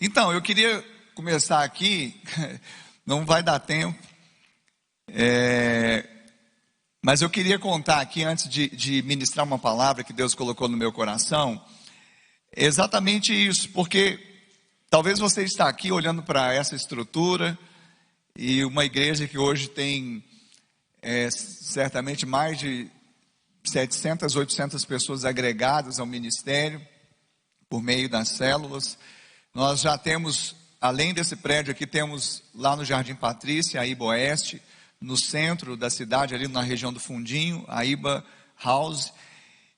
Então, eu queria começar aqui, não vai dar tempo, mas eu queria contar aqui, antes de ministrar uma palavra que Deus colocou no meu coração, exatamente isso, porque talvez você está aqui olhando para essa estrutura, e uma igreja que hoje tem certamente mais de 700, 800 pessoas agregadas ao ministério, por meio das células. Nós já temos, além desse prédio aqui, temos lá no Jardim Patrícia, a Iba Oeste, no centro da cidade, ali na região do Fundinho, a Iba House.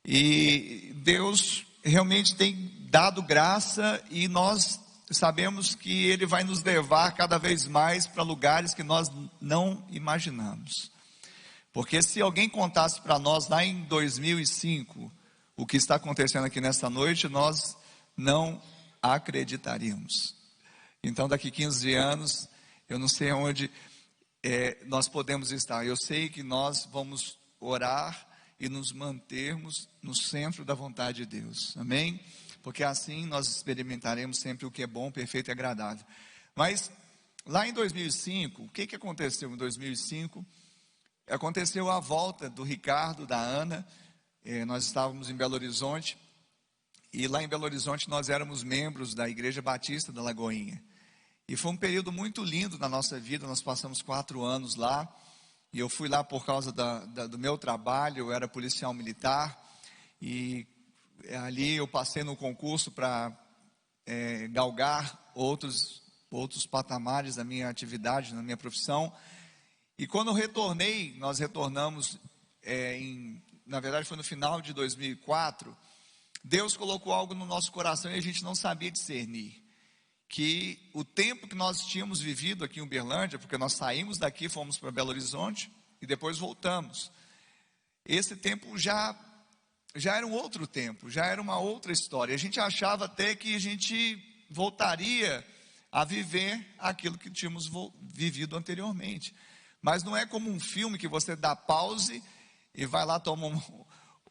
E Deus realmente tem dado graça e nós sabemos que Ele vai nos levar cada vez mais para lugares que nós não imaginamos. Porque se alguém contasse para nós lá em 2005 o que está acontecendo aqui nessa noite, nós não acreditaríamos. Então daqui 15 anos, eu não sei onde nós podemos estar. Eu sei que nós vamos orar e nos mantermos no centro da vontade de Deus, amém? Porque assim nós experimentaremos sempre o que é bom, perfeito e agradável. Mas lá em 2005, o que aconteceu em 2005? Aconteceu a volta do Ricardo, da Ana. Nós estávamos em Belo Horizonte, e lá em Belo Horizonte nós éramos membros da Igreja Batista da Lagoinha, e foi um período muito lindo na nossa vida. Nós passamos 4 anos lá, e eu fui lá por causa do meu trabalho. Eu era policial militar, e ali eu passei no concurso para galgar outros patamares da minha atividade, na minha profissão. E quando eu retornei, nós retornamos, na verdade foi no final de 2004, Deus colocou algo no nosso coração e a gente não sabia discernir. Que o tempo que nós tínhamos vivido aqui em Uberlândia, porque nós saímos daqui, fomos para Belo Horizonte e depois voltamos. Esse tempo já era um outro tempo, já era uma outra história. A gente achava até que a gente voltaria a viver aquilo que tínhamos vivido anteriormente. Mas não é como um filme que você dá pause e vai lá, toma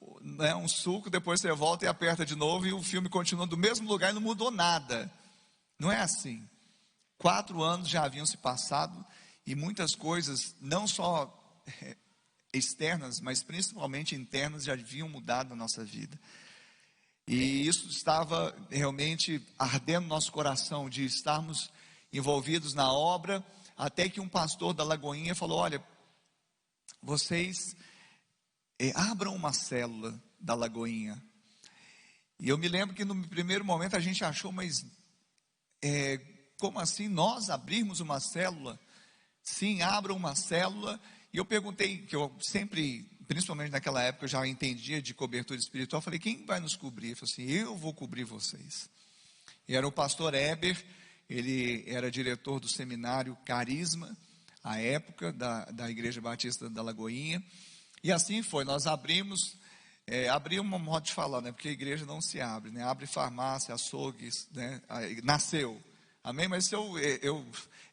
um suco, depois você volta e aperta de novo e o filme continua do mesmo lugar e não mudou nada. Não é assim. 4 anos já haviam se passado e muitas coisas, não só externas, mas principalmente internas, já haviam mudado na nossa vida. E isso estava realmente ardendo no nosso coração, de estarmos envolvidos na obra, até que um pastor da Lagoinha falou: olha, vocês abram uma célula da Lagoinha. E eu me lembro que no primeiro momento a gente achou, mas como assim nós abrirmos uma célula? Sim, abram uma célula. E eu perguntei, que eu sempre, principalmente naquela época, eu já entendia de cobertura espiritual. Eu falei: quem vai nos cobrir? Ele falou assim: eu vou cobrir vocês. E era o pastor Heber. Ele era diretor do seminário Carisma, à época, da Igreja Batista da Lagoinha. E assim foi, nós abrimos, um modo de falar, né? Porque a igreja não se abre, né? Abre farmácia, açougues, né? Nasceu, amém? Mas se eu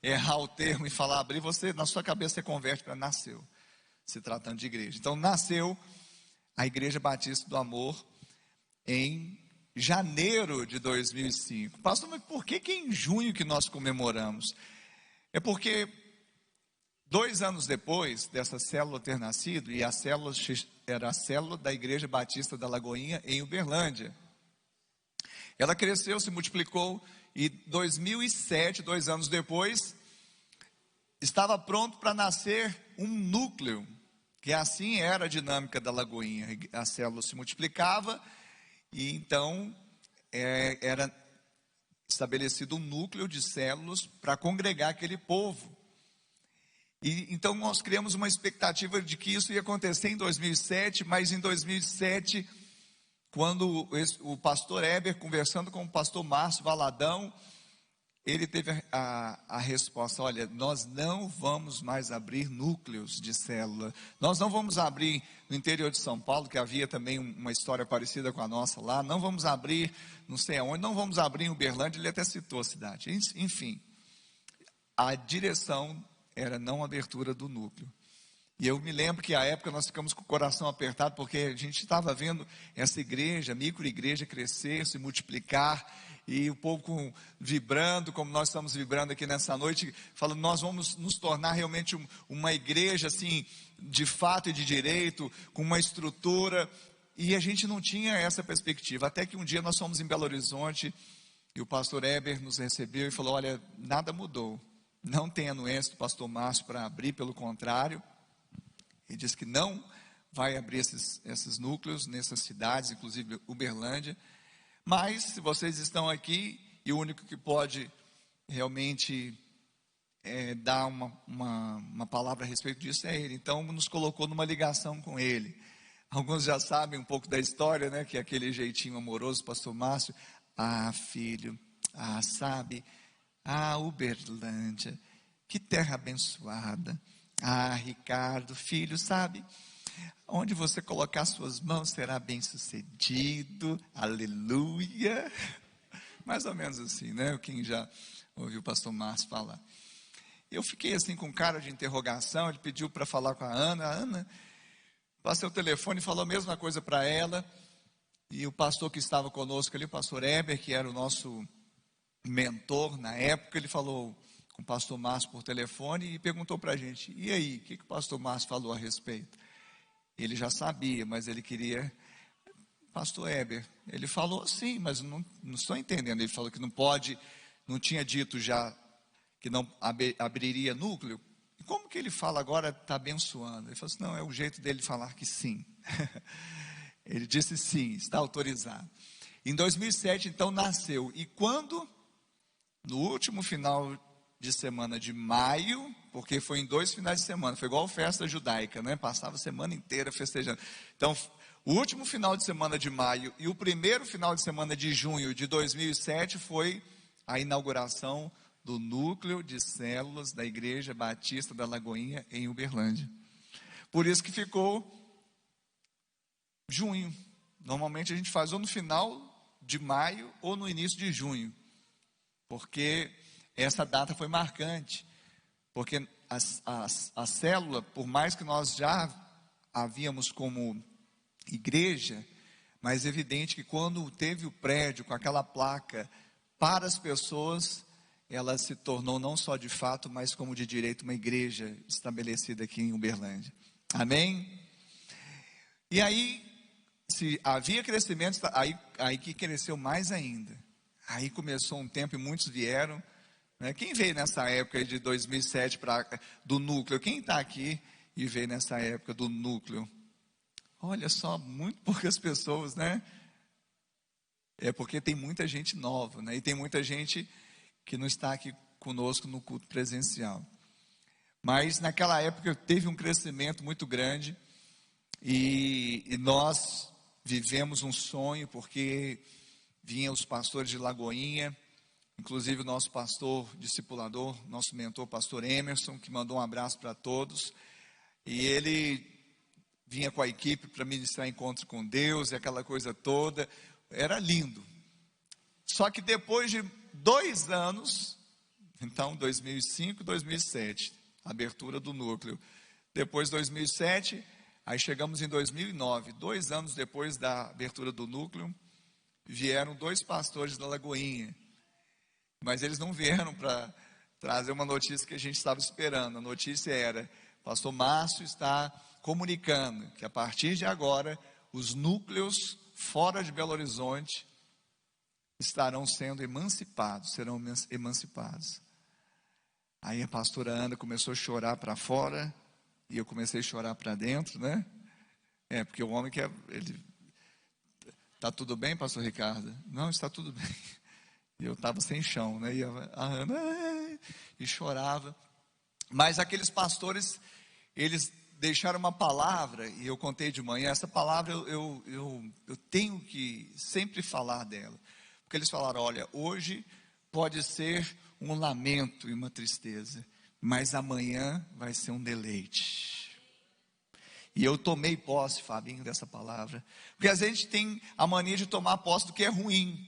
errar o termo e falar abrir, você, na sua cabeça, você converte para nasceu, se tratando de igreja. Então, nasceu a Igreja Batista do Amor em janeiro de 2005. Pastor, mas por que em junho que nós comemoramos? É porque 2 anos depois dessa célula ter nascido, e a célula era a célula da Igreja Batista da Lagoinha em Uberlândia, ela cresceu, se multiplicou, e 2007, 2 anos depois, estava pronto para nascer um núcleo, que assim era a dinâmica da Lagoinha. A célula se multiplicava, e então era estabelecido um núcleo de células para congregar aquele povo. E então nós criamos uma expectativa de que isso ia acontecer em 2007, mas em 2007, quando o pastor Heber, conversando com o pastor Márcio Valadão, ele teve a resposta: olha, nós não vamos mais abrir núcleos de célula, nós não vamos abrir no interior de São Paulo, que havia também uma história parecida com a nossa lá, não vamos abrir não sei aonde, não vamos abrir em Uberlândia. Ele até citou a cidade. Enfim, a direção era não abertura do núcleo. E eu me lembro que à época nós ficamos com o coração apertado, porque a gente estava vendo essa igreja, microigreja crescer, se multiplicar, e o povo vibrando, como nós estamos vibrando aqui nessa noite, falando, nós vamos nos tornar realmente uma igreja assim, de fato e de direito, com uma estrutura, e a gente não tinha essa perspectiva, até que um dia nós fomos em Belo Horizonte, e o pastor Heber nos recebeu e falou, olha, nada mudou, não tem anuência do pastor Márcio para abrir, pelo contrário, ele disse que não vai abrir esses núcleos nessas cidades, inclusive Uberlândia. Mas, se vocês estão aqui, e o único que pode realmente dar uma palavra a respeito disso é ele. Então, nos colocou numa ligação com ele. Alguns já sabem um pouco da história, né? Que é aquele jeitinho amoroso, pastor Márcio. Ah, filho, sabe? Uberlândia, que terra abençoada. Ricardo, filho, sabe? Onde você colocar suas mãos será bem sucedido, aleluia. Mais ou menos assim, né? Quem já ouviu o pastor Márcio falar. Eu fiquei assim com cara de interrogação. Ele pediu para falar com a Ana. Passei o telefone e falou a mesma coisa para ela. E o pastor que estava conosco ali, o pastor Heber, que era o nosso mentor na época, ele falou com o pastor Márcio por telefone e perguntou para a gente, e aí, o que o pastor Márcio falou a respeito? Ele já sabia, mas ele queria, pastor Heber, ele falou sim, mas não estou entendendo, ele falou que não pode, não tinha dito já que não abriria núcleo, e como que ele fala agora, está abençoando? Ele falou assim, não, é o jeito dele falar que sim. Ele disse sim, está autorizado. Em 2007, então, nasceu, e quando, no último final de semana de maio, porque foi em 2 finais de semana, foi igual festa judaica, né? Passava a semana inteira festejando. Então, o último final de semana de maio e o primeiro final de semana de junho de 2007 foi a inauguração do núcleo de células da Igreja Batista da Lagoinha em Uberlândia. Por isso que ficou junho. Normalmente a gente faz ou no final de maio ou no início de junho, porque essa data foi marcante, porque a célula, por mais que nós já havíamos como igreja, mas é evidente que quando teve o prédio com aquela placa para as pessoas, ela se tornou não só de fato, mas como de direito uma igreja estabelecida aqui em Uberlândia. Amém? E aí, se havia crescimento, aí que cresceu mais ainda. Aí começou um tempo e muitos vieram. Quem veio nessa época de 2007 do núcleo? Quem está aqui e veio nessa época do núcleo? Olha só, muito poucas pessoas, né? É porque tem muita gente nova, né? E tem muita gente que não está aqui conosco no culto presencial. Mas naquela época teve um crescimento muito grande e nós vivemos um sonho, porque vinham os pastores de Lagoinha, inclusive o nosso pastor discipulador, nosso mentor, pastor Emerson, que mandou um abraço para todos, e ele vinha com a equipe para ministrar encontros com Deus, e aquela coisa toda, era lindo. Só que depois de 2 anos, então 2005 e 2007, abertura do núcleo, depois de 2007, aí chegamos em 2009, 2 anos depois da abertura do núcleo, vieram 2 pastores da Lagoinha, mas eles não vieram para trazer uma notícia que a gente estava esperando. A notícia era, pastor Márcio está comunicando que a partir de agora, os núcleos fora de Belo Horizonte estarão sendo emancipados, serão emancipados. Aí a pastora Ana começou a chorar para fora, e eu comecei a chorar para dentro, né? Porque o homem quer, ele, está tudo bem, pastor Ricardo? Não, está tudo bem. E eu estava sem chão, né? E a Ana e chorava. Mas aqueles pastores, eles deixaram uma palavra, e eu contei de manhã, essa palavra eu tenho que sempre falar dela. Porque eles falaram, olha, hoje pode ser um lamento e uma tristeza, mas amanhã vai ser um deleite. E eu tomei posse, Fabinho, dessa palavra. Porque às vezes a gente tem a mania de tomar posse do que é ruim.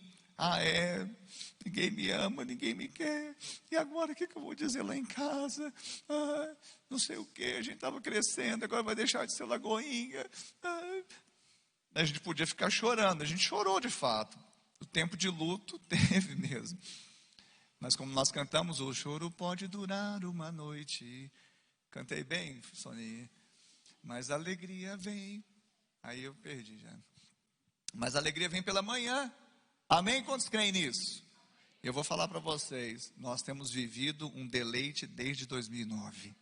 ninguém me ama, ninguém me quer, e agora o que eu vou dizer lá em casa? Não sei o que, a gente estava crescendo, agora vai deixar de ser Lagoinha. A gente podia ficar chorando, a gente chorou de fato, o tempo de luto teve mesmo, mas como nós cantamos, o choro pode durar uma noite, cantei bem, Soninha, mas a alegria vem, aí eu perdi já, mas a alegria vem pela manhã, amém? Quantos creem nisso? Eu vou falar para vocês, nós temos vivido um deleite desde 2009,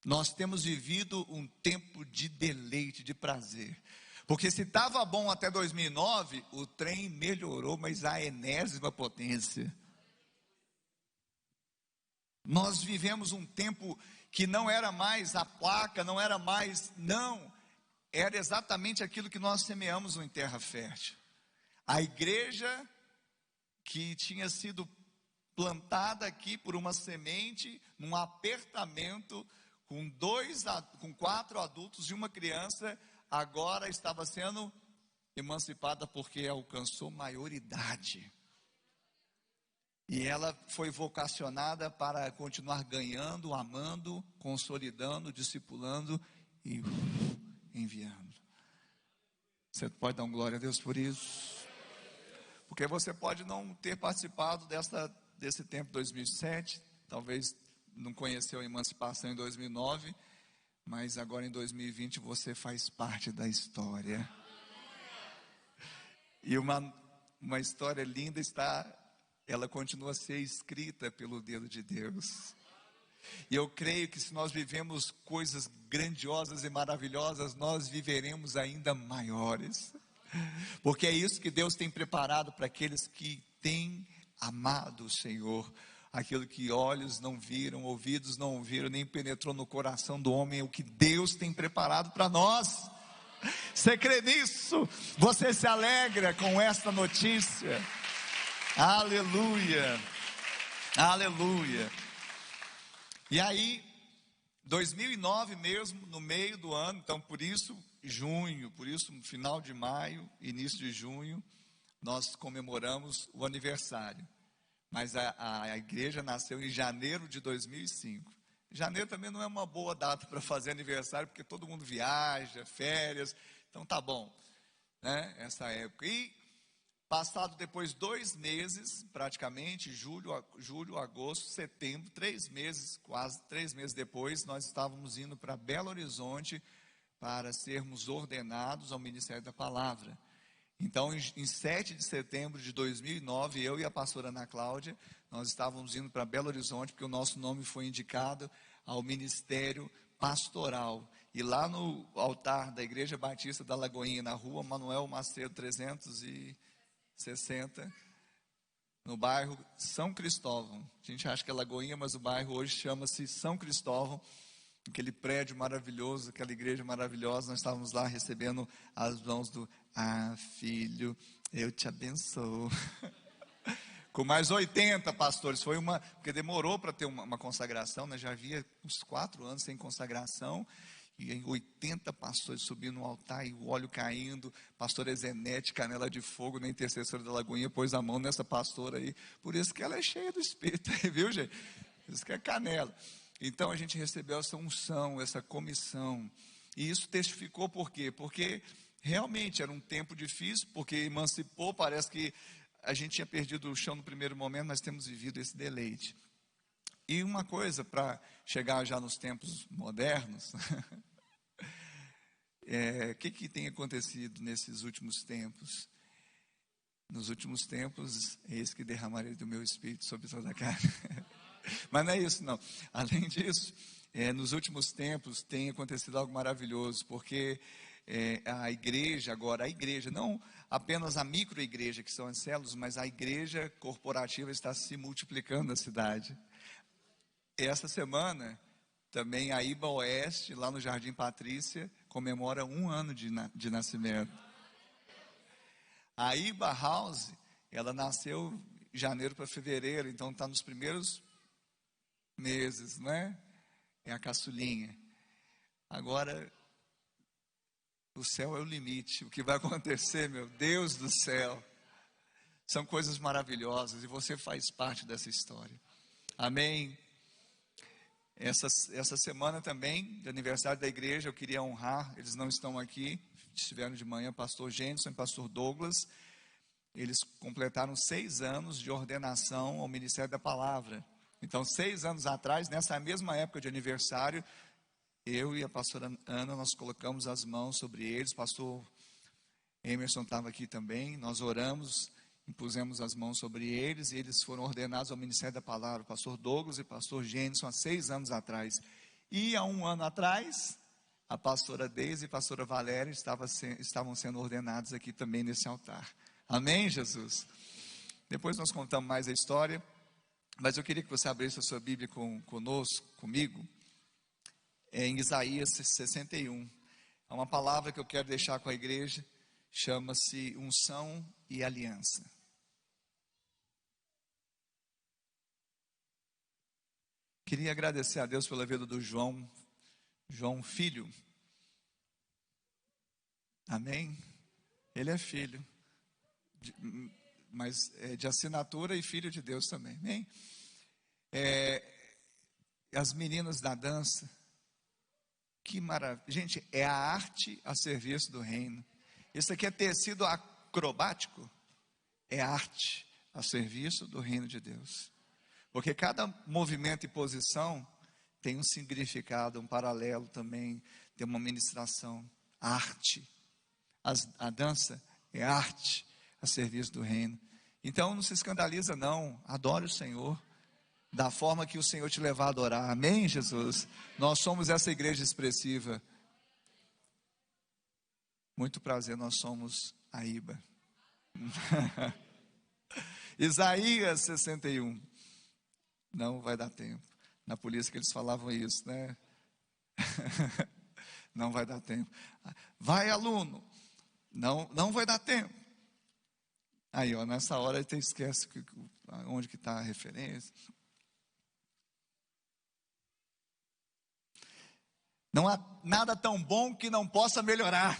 nós temos vivido um tempo de deleite, de prazer, porque se estava bom até 2009, o trem melhorou, mas a enésima potência. Nós vivemos um tempo que não era mais a placa, não era mais, não, era exatamente aquilo que nós semeamos em terra fértil. A igreja que tinha sido plantada aqui por uma semente, num apertamento, com 4 adultos e uma criança, agora estava sendo emancipada porque alcançou maioridade. E ela foi vocacionada para continuar ganhando, amando, consolidando, discipulando e enviando. Você pode dar um glória a Deus por isso? Porque você pode não ter participado desse tempo 2007, talvez não conheceu a emancipação em 2009, mas agora em 2020 você faz parte da história. E uma história linda ela continua a ser escrita pelo dedo de Deus. E eu creio que se nós vivemos coisas grandiosas e maravilhosas, nós viveremos ainda maiores. Porque é isso que Deus tem preparado para aqueles que têm amado o Senhor. Aquilo que olhos não viram, ouvidos não ouviram, nem penetrou no coração do homem, é o que Deus tem preparado para nós. Você crê nisso? Você se alegra com esta notícia? Aleluia, aleluia. E aí, 2009 mesmo, no meio do ano, então por isso junho, por isso no final de maio, início de junho, nós comemoramos o aniversário. Mas a igreja nasceu em janeiro de 2005. Janeiro também não é uma boa data para fazer aniversário, porque todo mundo viaja, férias, então tá bom, né, essa época. E passado depois 2 meses, praticamente, julho, agosto, setembro, 3 meses, quase 3 meses depois, nós estávamos indo para Belo Horizonte para sermos ordenados ao Ministério da Palavra. Então, em 7 de setembro de 2009, eu e a pastora Ana Cláudia, nós estávamos indo para Belo Horizonte, porque o nosso nome foi indicado ao Ministério Pastoral. E lá no altar da Igreja Batista da Lagoinha, na rua Manuel Macedo 360, no bairro São Cristóvão. A gente acha que é Lagoinha, mas o bairro hoje chama-se São Cristóvão. Aquele prédio maravilhoso, aquela igreja maravilhosa, nós estávamos lá recebendo as mãos do filho, eu te abençoo. Com mais 80 pastores, porque demorou para ter uma consagração, né? Já havia uns 4 anos sem consagração, e em 80 pastores subindo no altar, e o óleo caindo, pastora Zenete, canela de fogo, na intercessora da Lagoinha, pôs a mão nessa pastora aí, por isso que ela é cheia do Espírito, viu, gente? Por isso que é canela. Então a gente recebeu essa unção, essa comissão, e isso testificou por quê? Porque realmente era um tempo difícil, porque emancipou, parece que a gente tinha perdido o chão no primeiro momento, mas temos vivido esse deleite. E uma coisa, para chegar já nos tempos modernos, o que tem acontecido nesses últimos tempos? Nos últimos tempos, eis que derramarei do meu espírito sobre toda a carne. Mas não é isso não, além disso, nos últimos tempos tem acontecido algo maravilhoso, porque a igreja, não apenas a microigreja, que são as células, mas a igreja corporativa está se multiplicando na cidade. Essa semana, também a Iba Oeste, lá no Jardim Patrícia, comemora 1 ano de nascimento. A Iba House, ela nasceu de janeiro para fevereiro, então está nos primeiros meses, né? É a caçulinha. Agora, o céu é o limite. O que vai acontecer, meu Deus do céu? São coisas maravilhosas e você faz parte dessa história. Amém? Essa semana também, de aniversário da igreja, eu queria honrar, eles não estão aqui, estiveram de manhã, pastor Jenson e pastor Douglas. Eles completaram 6 anos de ordenação ao Ministério da Palavra. Então, 6 anos atrás, nessa mesma época de aniversário, eu e a pastora Ana, nós colocamos as mãos sobre eles. Pastor Emerson estava aqui também. Nós oramos, impusemos as mãos sobre eles e eles foram ordenados ao Ministério da Palavra. Pastor Douglas e pastor Jenson, há 6 anos atrás. E há 1 ano atrás, a pastora Deise e a pastora Valéria estavam sendo ordenados aqui também nesse altar. Amém, Jesus? Depois nós contamos mais a história, mas eu queria que você abrisse a sua Bíblia comigo, em Isaías 61. É uma palavra que eu quero deixar com a igreja, chama-se unção e aliança. Queria agradecer a Deus pela vida do João filho. Amém? Ele é filho, mas é de assinatura e filho de Deus também. Amém? As meninas da dança, que maravilha. Gente, é a arte a serviço do reino. Isso aqui é tecido acrobático, é arte a serviço do reino de Deus. Porque cada movimento e posição tem um significado, um paralelo também, tem uma ministração, arte. A dança é arte a serviço do reino. Então não se escandaliza não, adore o Senhor, da forma que o Senhor te levar a adorar. Amém, Jesus? Nós somos essa igreja expressiva. Muito prazer, nós somos a IBA. Isaías 61. Não vai dar tempo. Na polícia que eles falavam isso, né? Não vai dar tempo. Vai, aluno. Não vai dar tempo. Aí, ó, nessa hora ele esquece onde que está a referência. Não há nada tão bom que não possa melhorar.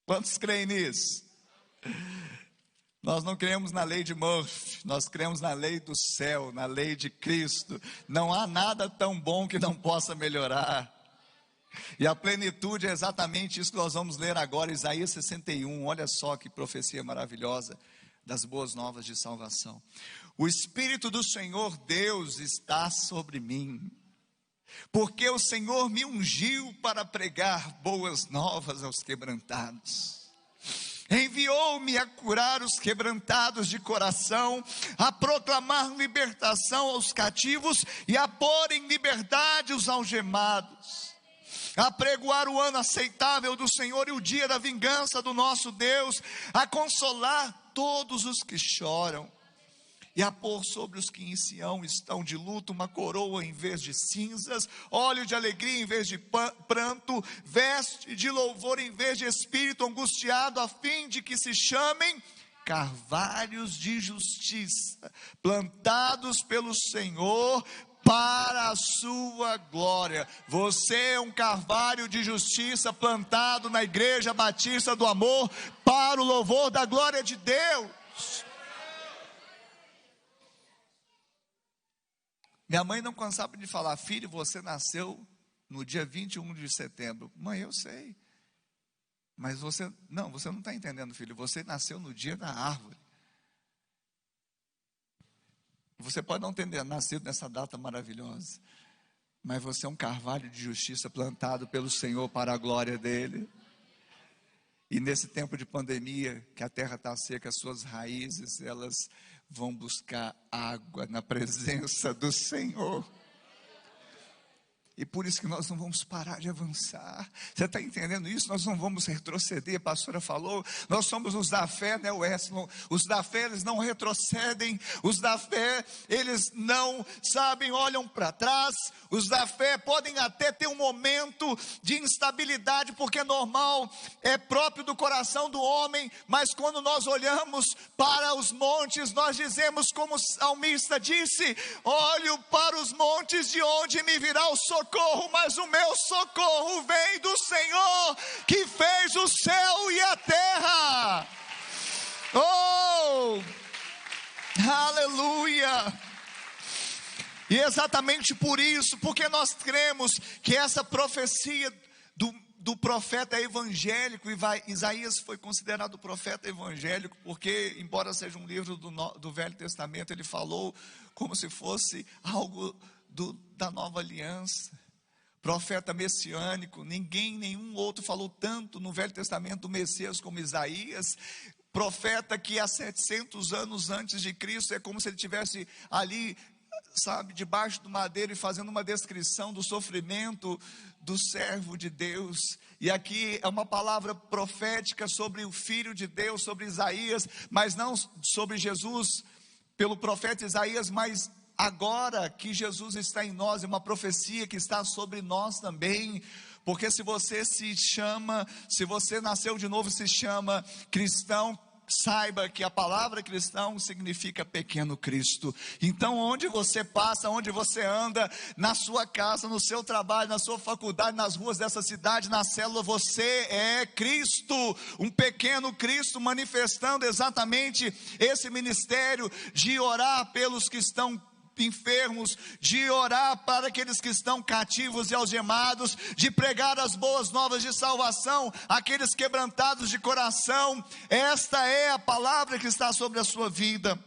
Quantos creem nisso? Nós não cremos na lei de Murphy, nós cremos na lei do céu, na lei de Cristo. Não há nada tão bom que não possa melhorar. E a plenitude é exatamente isso que nós vamos ler agora, Isaías 61. Olha só que profecia maravilhosa das boas novas de salvação. O Espírito do Senhor Deus está sobre mim, porque o Senhor me ungiu para pregar boas novas aos quebrantados. Enviou-me a curar os quebrantados de coração, a proclamar libertação aos cativos e a pôr em liberdade os algemados, a pregoar o ano aceitável do Senhor e o dia da vingança do nosso Deus, a consolar todos os que choram e a pôr sobre os que em Sião estão de luto uma coroa em vez de cinzas, óleo de alegria em vez de pranto, veste de louvor em vez de espírito angustiado, a fim de que se chamem carvalhos de justiça, plantados pelo Senhor para a sua glória. Você é um carvalho de justiça plantado na Igreja Batista do Amor para o louvor da glória de Deus. Minha mãe não cansava de falar: filho, você nasceu no dia 21 de setembro. Mãe, eu sei. Mas você não está entendendo, filho. Você nasceu no dia da árvore. Você pode não ter nascido nessa data maravilhosa, mas você é um carvalho de justiça plantado pelo Senhor para a glória dele. E nesse tempo de pandemia, que a terra está seca, as suas raízes, elas vão buscar água na presença do Senhor. E por isso que nós não vamos parar de avançar. Você está entendendo isso? Nós não vamos retroceder. A pastora falou, nós somos os da fé, né, Wesley? Os da fé, eles não retrocedem. Os da fé, eles não, olham para trás. Os da fé podem até ter um momento de instabilidade, porque é normal, é próprio do coração do homem. Mas quando nós olhamos para os montes, nós dizemos como o salmista disse: olho para os montes, de onde me virá o socorro, mas o meu socorro vem do Senhor, que fez o céu e a terra. Oh! Aleluia! E exatamente por isso, porque nós cremos que essa profecia do profeta evangélico, Isaías foi considerado profeta evangélico, porque embora seja um livro do Velho Testamento, ele falou como se fosse algo da nova aliança. Profeta messiânico, nenhum outro falou tanto no Velho Testamento do Messias como Isaías. Profeta que há 700 anos antes de Cristo, é como se ele tivesse ali, sabe, debaixo do madeiro e fazendo uma descrição do sofrimento do servo de Deus. E aqui é uma palavra profética sobre o Filho de Deus, sobre Isaías, mas não sobre Jesus pelo profeta Isaías, mas agora que Jesus está em nós, é uma profecia que está sobre nós também. Porque se você se você nasceu de novo, se chama cristão, saiba que a palavra cristão significa pequeno Cristo. Então onde você passa, onde você anda, na sua casa, no seu trabalho, na sua faculdade, nas ruas dessa cidade, na célula, você é Cristo, um pequeno Cristo, manifestando exatamente esse ministério de orar pelos que estão enfermos, de orar para aqueles que estão cativos e algemados, de pregar as boas novas de salvação àqueles quebrantados de coração. Esta é a palavra que está sobre a sua vida.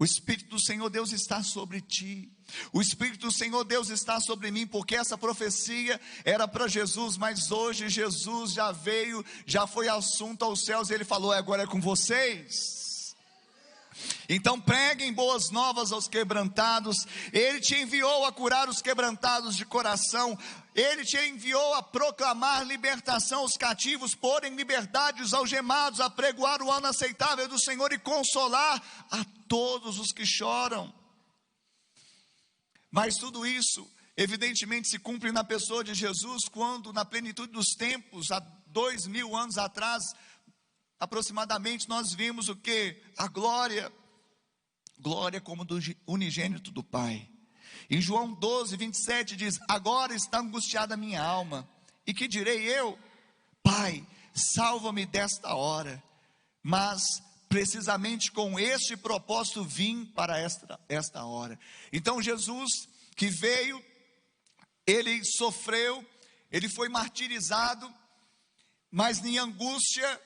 O Espírito do Senhor Deus está sobre ti. O Espírito do Senhor Deus está sobre mim, porque essa profecia era para Jesus, mas hoje Jesus já veio, já foi assunto aos céus, e ele falou: agora é com vocês. Então preguem boas novas aos quebrantados. Ele te enviou a curar os quebrantados de coração. Ele te enviou a proclamar libertação aos cativos, pôr em liberdade os algemados, a pregoar o ano aceitável do Senhor e consolar a todos os que choram. Mas tudo isso evidentemente se cumpre na pessoa de Jesus, quando na plenitude dos tempos, há 2000 anos atrás aproximadamente, nós vimos o que? A glória como do unigênito do Pai. Em João 12, 27 diz: agora está angustiada a minha alma, e que direi eu? Pai, salva-me desta hora. Mas precisamente com este propósito vim para esta hora. Então Jesus que veio, ele sofreu, ele foi martirizado, mas em angústia,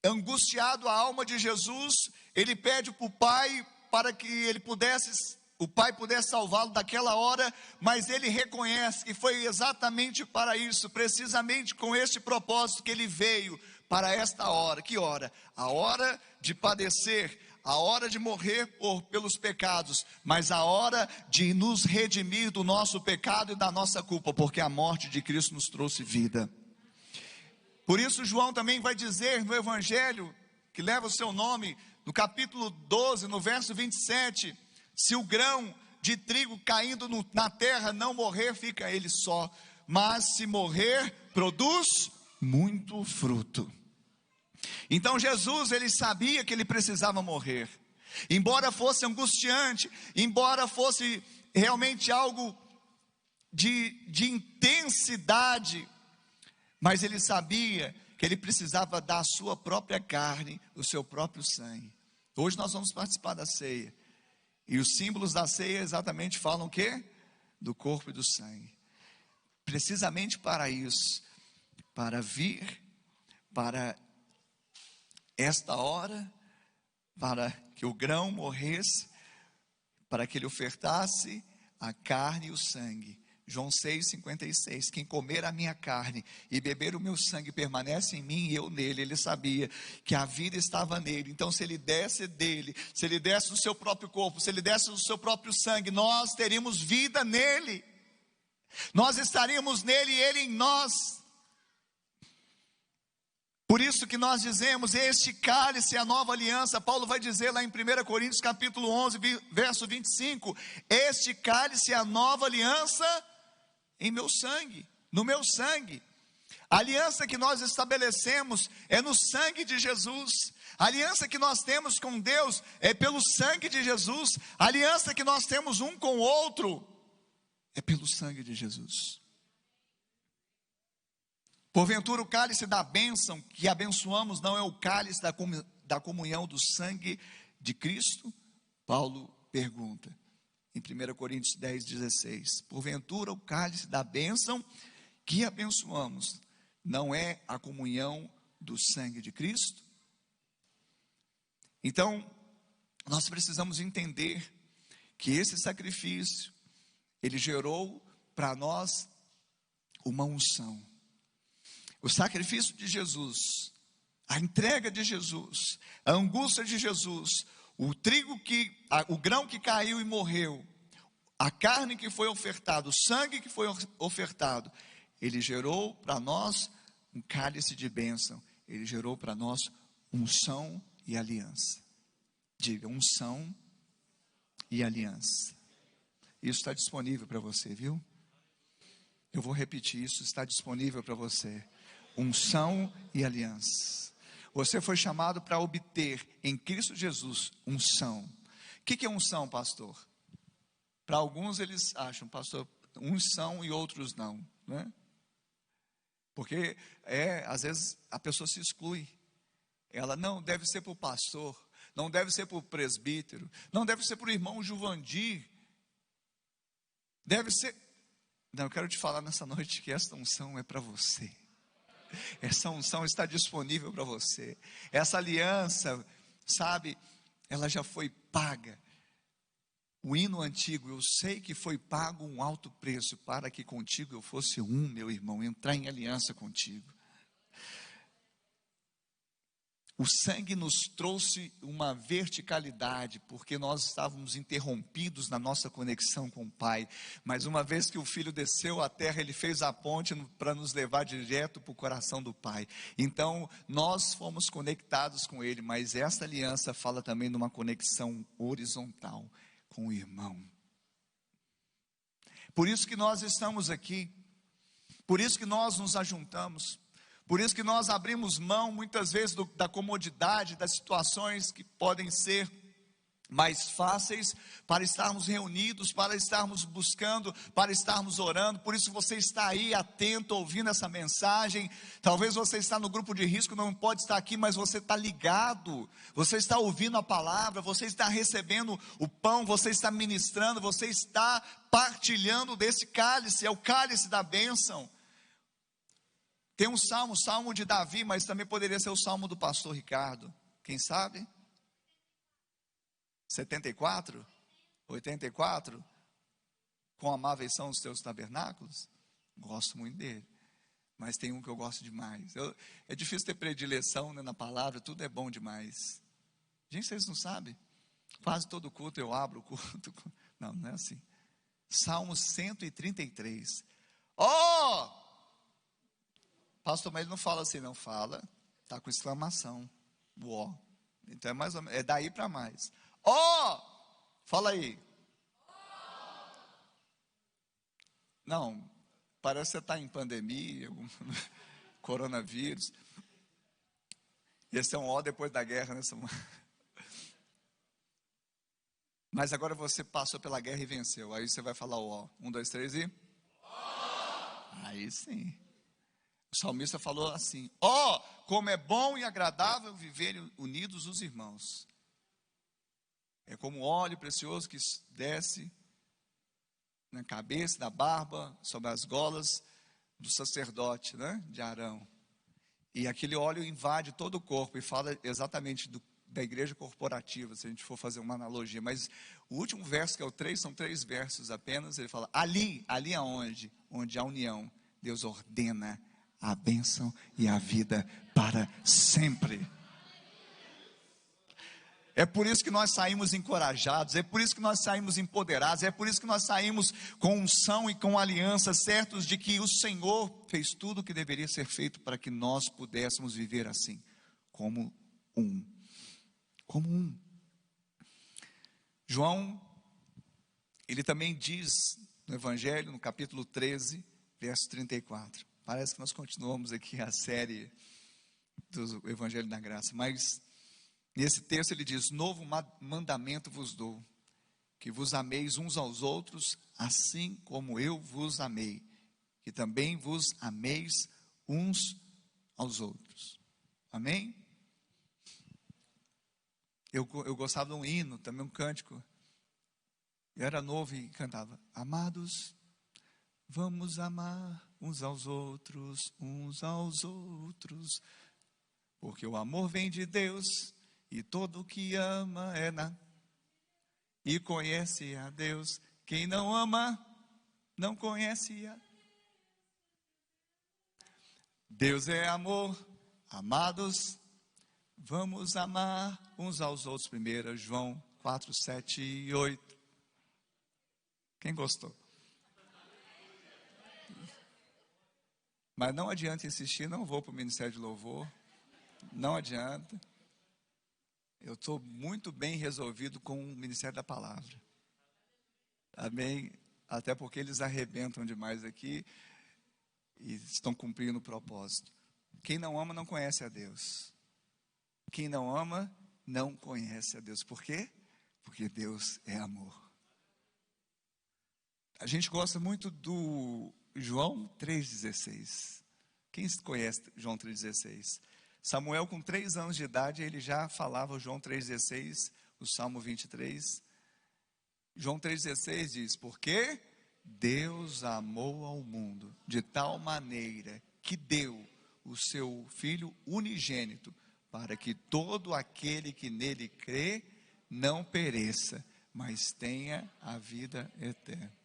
angustiado a alma de Jesus, ele pede para o Pai, para que o Pai pudesse salvá-lo daquela hora, mas ele reconhece que foi exatamente para isso, precisamente com este propósito que ele veio para esta hora. Que hora? A hora de padecer, a hora de morrer pelos pecados, mas a hora de nos redimir do nosso pecado e da nossa culpa, porque a morte de Cristo nos trouxe vida. Por isso João também vai dizer no Evangelho, que leva o seu nome, no capítulo 12, no verso 27, se o grão de trigo caindo na terra não morrer, fica ele só, mas se morrer, produz muito fruto. Então Jesus, ele sabia que ele precisava morrer, embora fosse angustiante, embora fosse realmente algo de intensidade, mas ele sabia que ele precisava dar a sua própria carne, o seu próprio sangue. Hoje nós vamos participar da ceia, e os símbolos da ceia exatamente falam o quê? Do corpo e do sangue. Precisamente para isso, para vir, para esta hora, para que o grão morresse, para que ele ofertasse a carne e o sangue. João 6,56, quem comer a minha carne e beber o meu sangue permanece em mim e eu nele. Ele sabia que a vida estava nele, então se ele desse dele, se ele desse do seu próprio corpo, se ele desse do seu próprio sangue, nós teríamos vida nele, nós estaríamos nele e ele em nós. Por isso que nós dizemos, este cálice é a nova aliança. Paulo vai dizer lá em 1 Coríntios capítulo 11, verso 25, este cálice é a nova aliança em meu sangue, no meu sangue. A aliança que nós estabelecemos é no sangue de Jesus. A aliança que nós temos com Deus é pelo sangue de Jesus. A aliança que nós temos um com o outro é pelo sangue de Jesus. Porventura o cálice da bênção que abençoamos não é o cálice da comunhão do sangue de Cristo? Paulo pergunta, em 1 Coríntios 10, 16, porventura o cálice da bênção que abençoamos não é a comunhão do sangue de Cristo? Então, nós precisamos entender que esse sacrifício, ele gerou para nós uma unção. O sacrifício de Jesus, a entrega de Jesus, a angústia de Jesus, o grão que caiu e morreu, a carne que foi ofertada, o sangue que foi ofertado, ele gerou para nós um cálice de bênção, ele gerou para nós unção e aliança. Diga, unção e aliança. Isso está disponível para você, viu? Eu vou repetir, isso está disponível para você. Unção e aliança. Você foi chamado para obter em Cristo Jesus unção. O que é unção, pastor? Para alguns eles acham, pastor, uns são e outros não, né? Porque às vezes a pessoa se exclui. Ela não deve ser para o pastor, não deve ser para o presbítero, não deve ser para o irmão Juvandir. Deve ser. Não, eu quero te falar nessa noite que essa unção é para você. Essa unção está disponível para você. Essa aliança, sabe, ela já foi paga. O hino antigo, eu sei que foi pago um alto preço para que contigo eu fosse um, meu irmão, entrar em aliança contigo. O sangue nos trouxe uma verticalidade, porque nós estávamos interrompidos na nossa conexão com o Pai. Mas uma vez que o Filho desceu à terra, Ele fez a ponte para nos levar direto para o coração do Pai. Então, nós fomos conectados com Ele, mas essa aliança fala também de uma conexão horizontal com o irmão. Por isso que nós estamos aqui, por isso que nós nos ajuntamos, por isso que nós abrimos mão muitas vezes da comodidade, das situações que podem ser mais fáceis, para estarmos reunidos, para estarmos buscando, para estarmos orando. Por isso você está aí atento, ouvindo essa mensagem. Talvez você está no grupo de risco, não pode estar aqui, mas você está ligado, você está ouvindo a palavra, você está recebendo o pão, você está ministrando, você está partilhando desse cálice, é o cálice da bênção. Tem um salmo de Davi, mas também poderia ser o salmo do pastor Ricardo, quem sabe? 74? 84? Com amáveis são os teus tabernáculos? Gosto muito dele, mas tem um que eu gosto demais. É difícil ter predileção, né, na palavra, tudo é bom demais. Gente, vocês não sabem? Quase todo culto eu abro o culto. Não, não é assim. Salmo 133. Oh! Pastor, mas ele não fala assim, não fala. Está com exclamação. Ó. Então é mais ou menos, é daí para mais. Ó! Fala aí. Não, parece que você está em pandemia, coronavírus. Esse é um ó depois da guerra, né? Mas agora você passou pela guerra e venceu. Aí você vai falar o ó. 1, 2, 3 e... Aí sim. O salmista falou assim: ó, como é bom e agradável viverem unidos os irmãos. É como óleo precioso que desce na cabeça, na barba, sobre as golas do sacerdote, né, de Arão. E aquele óleo invade todo o corpo, e fala exatamente da igreja corporativa, se a gente for fazer uma analogia. Mas o último verso, que é o 3, são 3 versos apenas. Ele fala: ali aonde? Onde há união, Deus ordena a bênção e a vida para sempre. É por isso que nós saímos encorajados, é por isso que nós saímos empoderados, é por isso que nós saímos com unção e com aliança, certos de que o Senhor fez tudo o que deveria ser feito para que nós pudéssemos viver assim, como um. Como um. João, ele também diz no Evangelho, no capítulo 13, verso 34. Parece que nós continuamos aqui a série do Evangelho da Graça, mas nesse texto ele diz: novo mandamento vos dou, que vos ameis uns aos outros, assim como eu vos amei, que também vos ameis uns aos outros. Amém? Eu gostava de um hino, também um cântico. Eu era novo e cantava: amados, vamos amar uns aos outros, porque o amor vem de Deus, e todo que ama e conhece a Deus. Quem não ama, não conhece a Deus. É amor, amados, vamos amar uns aos outros. 1 João 4, 7 e 8. Quem gostou? Mas não adianta insistir, não vou para o Ministério de Louvor. Não adianta. Eu estou muito bem resolvido com o Ministério da Palavra. Amém? Até porque eles arrebentam demais aqui e estão cumprindo o propósito. Quem não ama não conhece a Deus. Quem não ama não conhece a Deus. Por quê? Porque Deus é amor. A gente gosta muito do João 3,16. Quem conhece João 3,16? Samuel, com 3 anos de idade, ele já falava o João 3,16, o Salmo 23. João 3,16 diz: porque Deus amou ao mundo de tal maneira que deu o seu Filho unigênito, para que todo aquele que nele crê não pereça, mas tenha a vida eterna.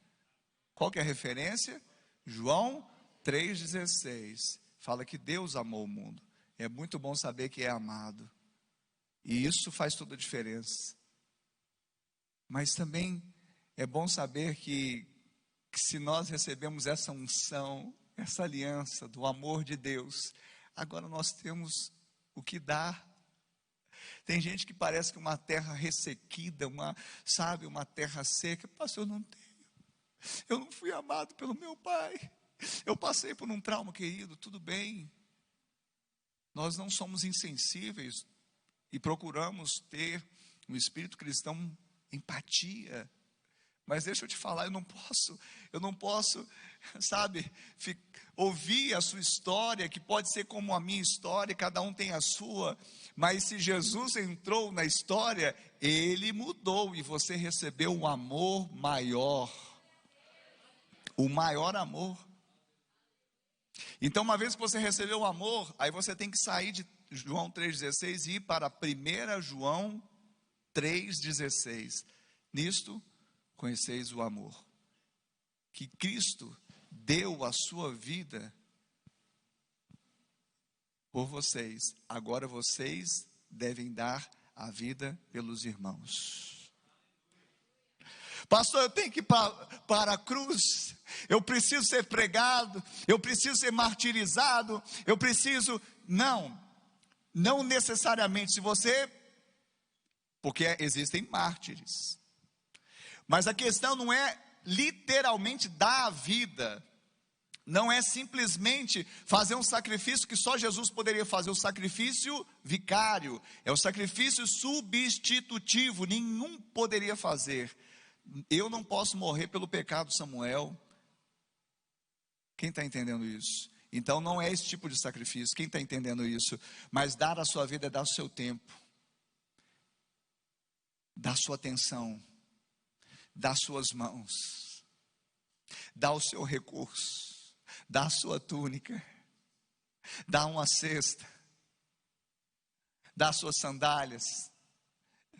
Qual que é a referência? João 3,16. Fala que Deus amou o mundo. É muito bom saber que é amado. E isso faz toda a diferença. Mas também é bom saber que se nós recebemos essa unção, essa aliança do amor de Deus, agora nós temos o que dar. Tem gente que parece que uma terra ressequida, uma terra seca. Pastor, eu não tenho. Eu não fui amado pelo meu pai. Eu passei por um trauma, querido, tudo bem. Nós não somos insensíveis e procuramos ter um espírito cristão, empatia. Mas deixa eu te falar, eu não posso, ouvir a sua história, que pode ser como a minha história, cada um tem a sua, mas se Jesus entrou na história, Ele mudou, e você recebeu um amor maior, o maior amor. Então, uma vez que você recebeu o amor, aí você tem que sair de João 3,16 e ir para 1 João 3,16. Nisto conheceis o amor, que Cristo deu a sua vida por vocês. Agora vocês devem dar a vida pelos irmãos. Pastor, eu tenho que ir para a cruz, eu preciso ser pregado, eu preciso ser martirizado, não necessariamente. Porque existem mártires, mas a questão não é literalmente dar a vida, não é simplesmente fazer um sacrifício que só Jesus poderia fazer, o sacrifício vicário, é o sacrifício substitutivo, nenhum poderia fazer. Eu não posso morrer pelo pecado de Samuel. Quem está entendendo isso? Então não é esse tipo de sacrifício. Quem está entendendo isso? Mas dar a sua vida é dar o seu tempo, dar sua atenção, dar suas mãos, dar o seu recurso, dar a sua túnica, dar uma cesta, dar suas sandálias,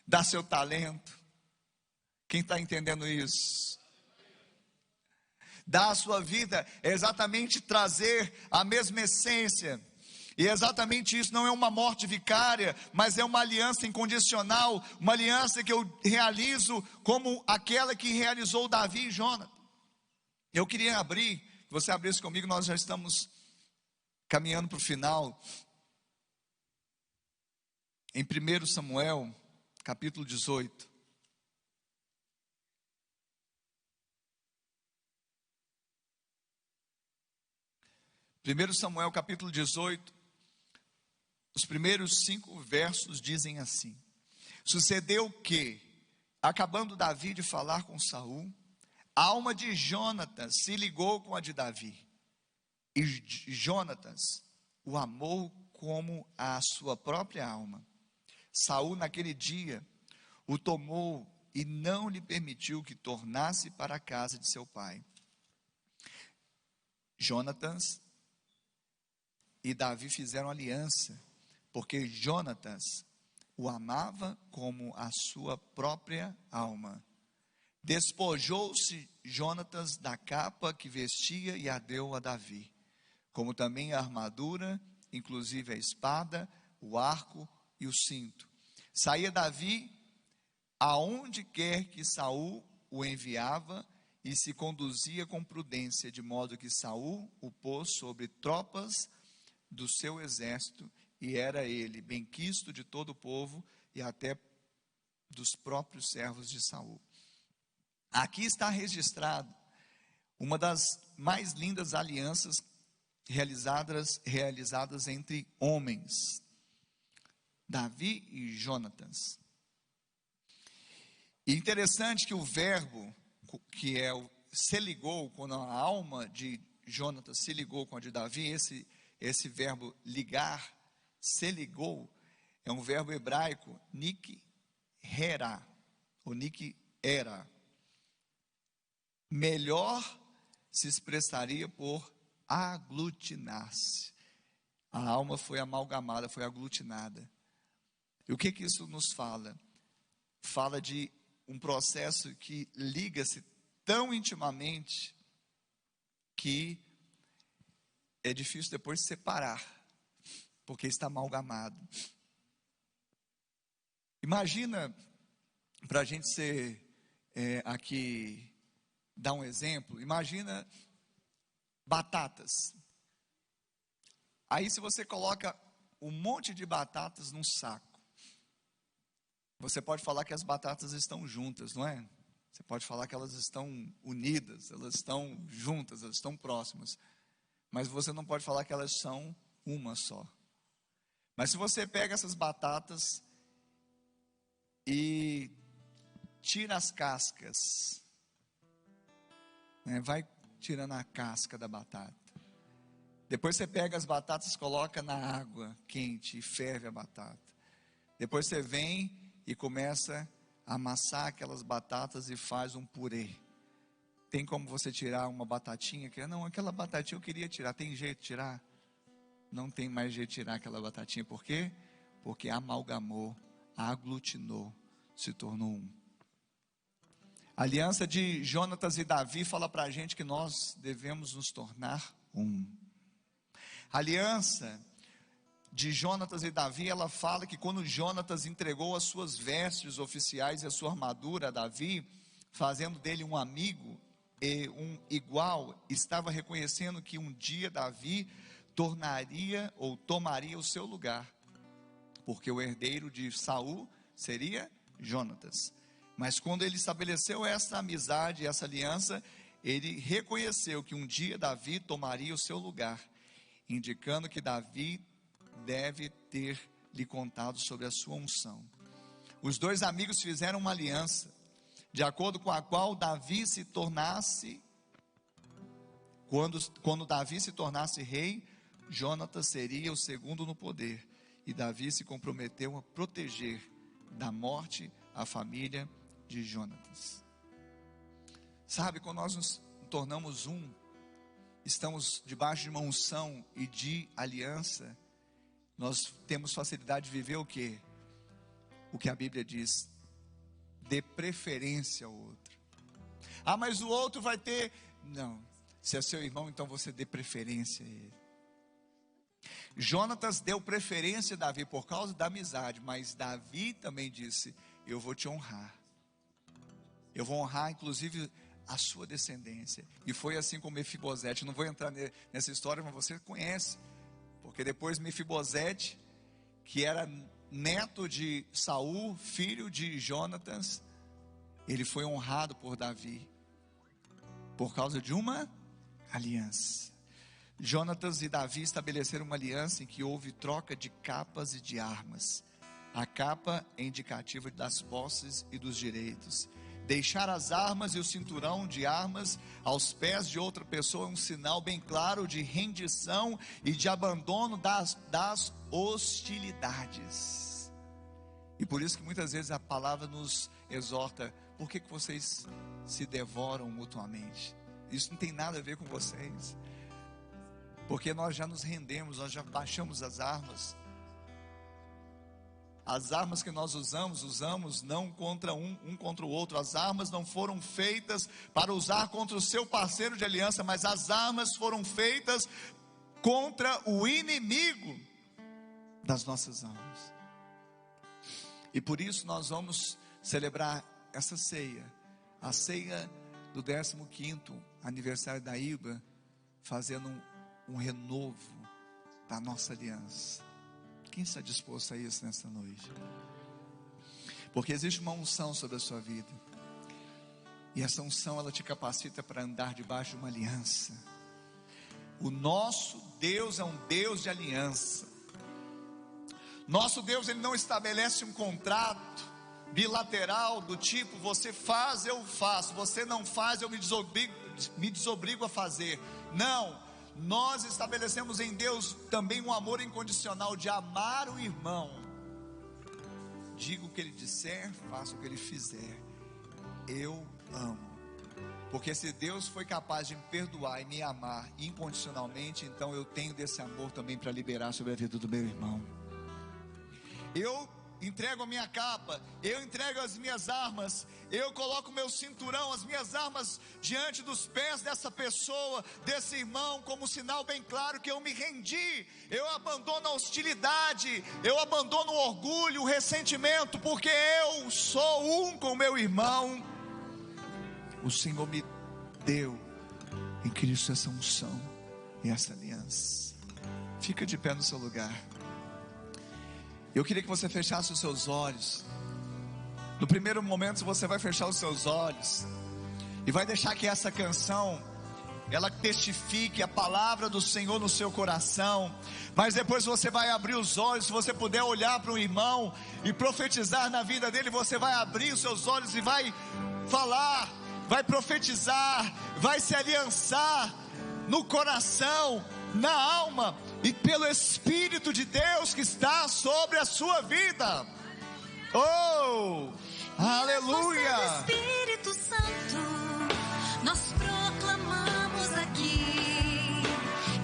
dar seu talento. Quem está entendendo isso? Dar a sua vida é exatamente trazer a mesma essência. E exatamente isso, não é uma morte vicária, mas é uma aliança incondicional, uma aliança que eu realizo como aquela que realizou Davi e Jonathan. Eu queria que você abrisse comigo, nós já estamos caminhando para o final. Em 1 Samuel, capítulo 18. 1 Samuel capítulo 18, os primeiros 5 versos dizem assim: sucedeu que, acabando Davi de falar com Saul, a alma de Jonatas se ligou com a de Davi, e Jonatas o amou como a sua própria alma. Saul naquele dia o tomou e não lhe permitiu que tornasse para a casa de seu pai. Jonatas e Davi fizeram aliança, porque Jonatas o amava como a sua própria alma. Despojou-se Jonatas da capa que vestia e a deu a Davi, como também a armadura, inclusive a espada, o arco e o cinto. Saía Davi aonde quer que Saul o enviava, e se conduzia com prudência, de modo que Saul o pôs sobre tropas do seu exército, e era ele benquisto de todo o povo e até dos próprios servos de Saul. Aqui está registrado uma das mais lindas alianças realizadas entre homens, Davi e Jonatas. E interessante que o verbo, que é o se ligou, quando a alma de Jonatas se ligou com a de Davi, esse verbo ligar, se ligou, é um verbo hebraico, nik-hera, ou nik-era. Melhor se expressaria por aglutinar-se. A alma foi amalgamada, foi aglutinada. E o que isso nos fala? Fala de um processo que liga-se tão intimamente que é difícil depois separar, porque está amalgamado. Imagina, para a gente aqui dar um exemplo, imagina batatas. Aí se você coloca um monte de batatas num saco, você pode falar que as batatas estão juntas, não é? Você pode falar que elas estão unidas, elas estão juntas, elas estão próximas. Mas você não pode falar que elas são uma só. Mas se você pega essas batatas e tira as cascas, né? Vai tirando a casca da batata. Depois você pega as batatas, coloca na água quente e ferve a batata. Depois você vem e começa a amassar aquelas batatas e faz um purê. Tem como você tirar uma batatinha? Não, aquela batatinha eu queria tirar. Tem jeito de tirar? Não tem mais jeito de tirar aquela batatinha. Por quê? Porque amalgamou, aglutinou, se tornou um. A aliança de Jonatas e Davi fala para a gente que nós devemos nos tornar um. A aliança de Jonatas e Davi, ela fala que quando Jonatas entregou as suas vestes oficiais e a sua armadura a Davi, fazendo dele um amigo e um igual, estava reconhecendo que um dia Davi tornaria ou tomaria o seu lugar, porque o herdeiro de Saul seria Jonatas. Mas quando ele estabeleceu essa amizade, essa aliança, ele reconheceu que um dia Davi tomaria o seu lugar, indicando que Davi deve ter lhe contado sobre a sua unção. Os dois amigos fizeram uma aliança, de acordo com a qual Davi se tornasse, quando Davi se tornasse rei, Jonatas seria o segundo no poder, e Davi se comprometeu a proteger da morte a família de Jonatas. Sabe, quando nós nos tornamos um, estamos debaixo de uma unção e de aliança, nós temos facilidade de viver o quê? O que a Bíblia diz: dê preferência ao outro. Ah, mas o outro vai ter... Não, se é seu irmão, então você dê preferência a ele. Jonatas deu preferência a Davi por causa da amizade, mas Davi também disse: eu vou te honrar. Eu vou honrar inclusive a sua descendência. E foi assim com Mefibosete. Não vou entrar nessa história, mas você conhece. Porque depois Mefibosete, que era neto de Saul, filho de Jonatas, ele foi honrado por Davi, por causa de uma aliança. Jonatas e Davi estabeleceram uma aliança em que houve troca de capas e de armas. A capa é indicativa das posses e dos direitos. Deixar as armas e o cinturão de armas aos pés de outra pessoa é um sinal bem claro de rendição e de abandono das hostilidades. E por isso que muitas vezes a palavra nos exorta: por que vocês se devoram mutuamente? Isso não tem nada a ver com vocês, porque nós já nos rendemos, nós já baixamos as armas. As armas que nós usamos não contra um contra o outro. As armas não foram feitas para usar contra o seu parceiro de aliança, mas as armas foram feitas contra o inimigo das nossas almas. E por isso nós vamos celebrar essa ceia, a ceia do 15º aniversário da IBA, fazendo um renovo da nossa aliança. Quem está disposto a isso nessa noite? Porque existe uma unção sobre a sua vida, e essa unção, ela te capacita para andar debaixo de uma aliança. O nosso Deus é um Deus de aliança. Nosso Deus, Ele não estabelece um contrato bilateral do tipo: você faz, eu faço, você não faz, eu me desobrigo a fazer. Não. Nós estabelecemos em Deus também um amor incondicional, de amar o irmão. Diga o que ele disser, faça o que ele fizer, eu amo. Porque se Deus foi capaz de me perdoar e me amar incondicionalmente, então eu tenho desse amor também para liberar sobre a vida do meu irmão. Eu entrego a minha capa, eu entrego as minhas armas, eu coloco o meu cinturão, as minhas armas diante dos pés dessa pessoa, desse irmão, como sinal bem claro que eu me rendi. Eu abandono a hostilidade, eu abandono o orgulho, o ressentimento, porque eu sou um com o meu irmão. O Senhor me deu em Cristo essa unção e essa aliança. Fica de pé no seu lugar. Eu queria que você fechasse os seus olhos. No primeiro momento você vai fechar os seus olhos e vai deixar que essa canção, ela testifique a palavra do Senhor no seu coração. Mas depois você vai abrir os olhos. Se você puder olhar para o irmão e profetizar na vida dele, você vai abrir os seus olhos e vai falar, vai profetizar, vai se aliançar no coração, na alma e pelo Espírito de Deus que está sobre a sua vida. Oh, aleluia! Espírito Santo, nós proclamamos aqui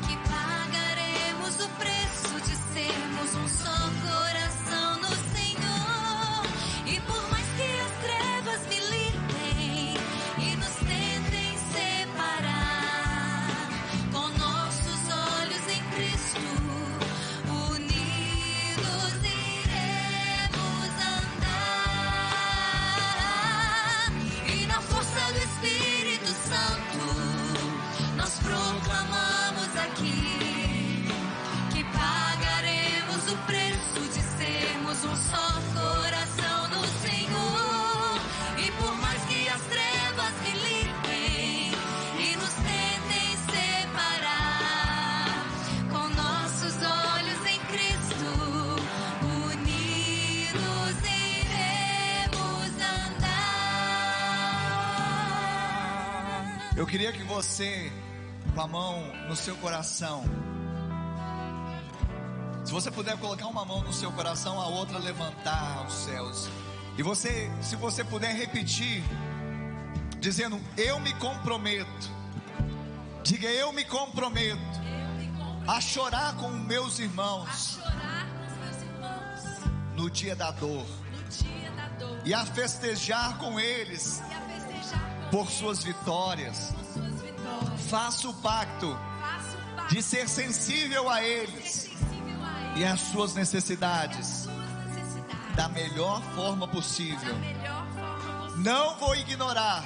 que pagaremos o preço de sermos um só coração no Senhor. E por mais que as trevas militem e nos tentem separar, com nossos olhos em Cristo unidos iremos andar. E na força do Espírito Santo, nós proclamamos aqui que pagaremos o preço de sermos um só coração no Senhor. E por mais que as trevas militem e nos tentem separar, com nossos olhos em Cristo unidos iremos andar. Eu queria que você, com a mão no seu coração, se você puder colocar uma mão no seu coração, a outra levantar aos céus, e você, se você puder repetir, dizendo: eu me comprometo. Diga: eu me comprometo a chorar com meus irmãos no dia da dor, e a festejar com eles por suas vitórias. Faço o pacto de ser sensível a eles e às suas necessidades da melhor forma possível. Não vou ignorar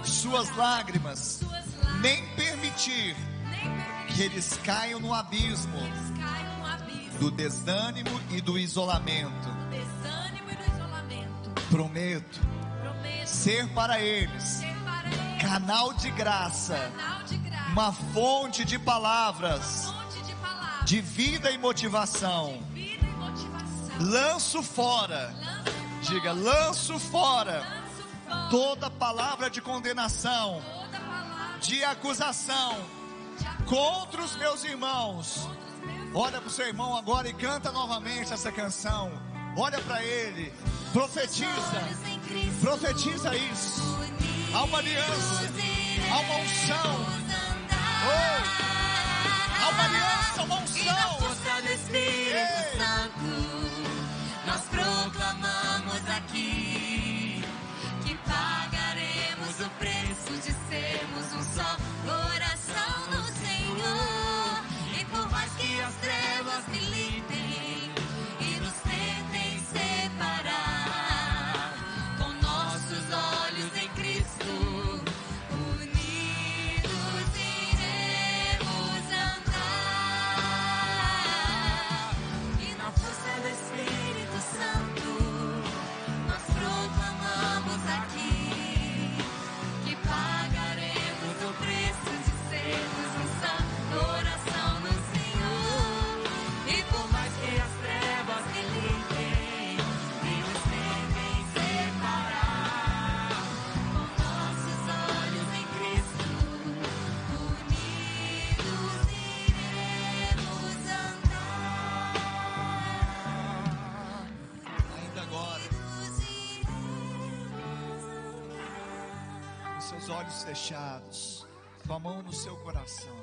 suas lágrimas, nem permitir que eles caiam no abismo do desânimo e do isolamento. Prometo ser para eles canal de graça, uma fonte de palavras de vida e motivação. Lanço fora, diga: lanço fora toda palavra de condenação, de acusação contra os meus irmãos. Olha para o seu irmão agora e canta novamente essa canção. Olha para Ele, profetiza isso. Há uma aliança, há uma unção. Há uma aliança, uma unção. E na força do Espírito Santo, nós proclamamos aqui que pagaremos o preço de sermos um só coração no Senhor. E por mais que as trevas militem e nos tentem separar, com nossos olhos em Cristo, unidos iremos andar. E na força do Espírito Santo, nós proclamamos aqui que pagaremos o preço de sermos um só coração no Senhor. E por mais que as trevas militem e nos tentem separar, com nossos olhos em Cristo, unidos iremos andar. Ainda agora, com seus olhos fechados, com a mão no seu coração,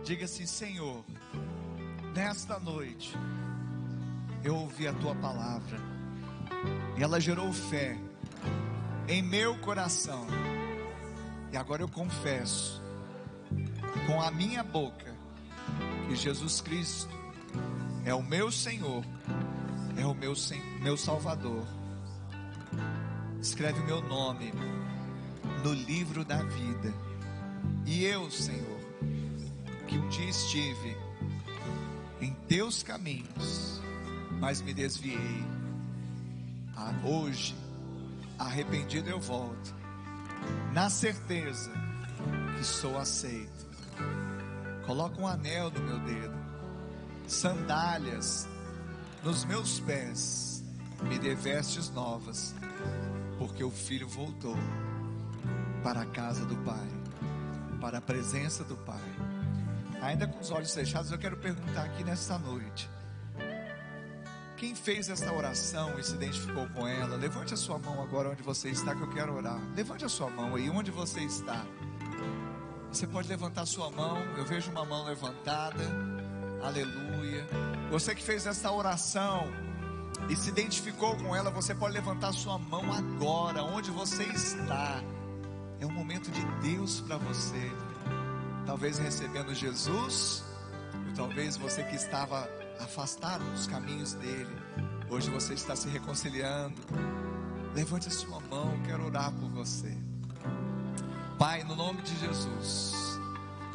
diga assim: Senhor, nesta noite eu ouvi a tua palavra e ela gerou fé em meu coração, e agora eu confesso com a minha boca que Jesus Cristo é o meu Senhor, é o meu Salvador. Escreve meu nome no livro da vida. E eu, Senhor, que um dia estive em teus caminhos, mas me desviei, hoje, arrependido eu volto, na certeza que sou aceito. Coloca um anel no meu dedo, sandálias nos meus pés, me dê vestes novas, porque o filho voltou para a casa do Pai, para a presença do Pai. Ainda com os olhos fechados, eu quero perguntar aqui nesta noite: quem fez essa oração e se identificou com ela? Levante a sua mão agora onde você está, que eu quero orar. Levante a sua mão aí onde você está. Você pode levantar a sua mão. Eu vejo uma mão levantada. Aleluia. Você que fez essa oração e se identificou com ela, você pode levantar a sua mão agora onde você está. É um momento de Deus para você. Talvez recebendo Jesus, ou talvez você que estava afastado dos caminhos dele, hoje você está se reconciliando. Levante a sua mão, quero orar por você. Pai, no nome de Jesus,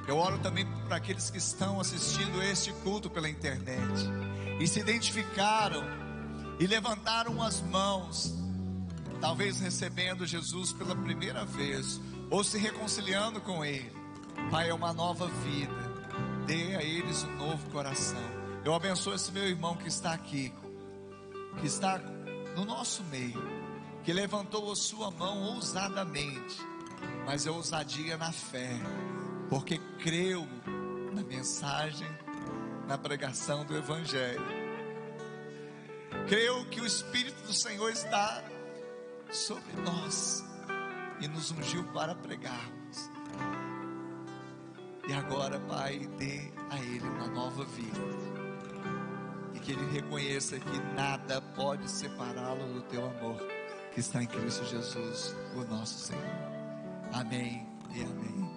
eu oro também para aqueles que estão assistindo este culto pela internet e se identificaram e levantaram as mãos, talvez recebendo Jesus pela primeira vez ou se reconciliando com Ele. Pai, é uma nova vida, dê a eles um novo coração. Eu abençoo esse meu irmão que está aqui, que está no nosso meio, que levantou a sua mão ousadamente, mas é ousadia na fé, porque creu na mensagem, na pregação do Evangelho. Creu que o Espírito do Senhor está sobre nós e nos ungiu para pregarmos. E agora, Pai, dê a ele uma nova vida, e que ele reconheça que nada pode separá-lo do teu amor que está em Cristo Jesus, o nosso Senhor. Amém e amém.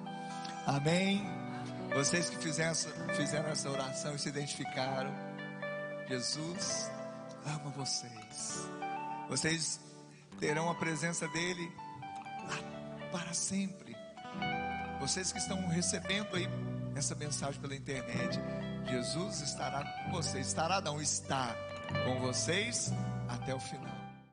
Amém. Vocês que fizeram essa oração e se identificaram, Jesus ama vocês. Vocês terão a presença dele lá para sempre. Vocês que estão recebendo aí essa mensagem pela internet, Jesus estará com vocês. Está com vocês até o final.